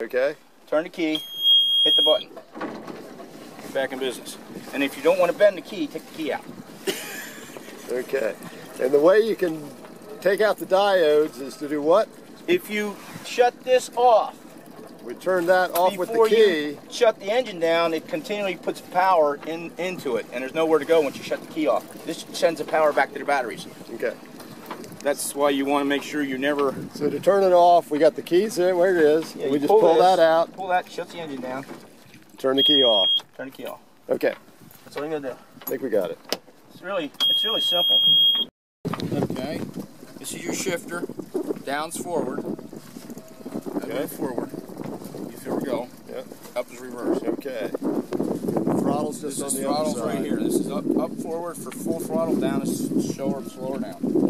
Okay. Turn the key, hit the button. You're back in business. And if you don't want to bend the key, take the key out. Okay. And the way you can take out the diodes is to do what? If you shut this off, we turn that off with the key. Before you shut the engine down, it continually puts power into it, and there's nowhere to go once you shut the key off. This sends the power back to the batteries. Okay. That's why you want to make sure you never... So to turn it off, we got the keys there where it is. Yeah, we just pull that out. Pull that, shuts the engine down. Turn the key off. Turn the key off. Okay. That's all you're going to do. I think we got it. It's really simple. Okay. This is your shifter. Down's forward. Okay. Forward. Here we go. Yep. Up is reverse. Okay. The throttle's just on the other side. Throttle's right here. This is up forward for full throttle. Down is slower down.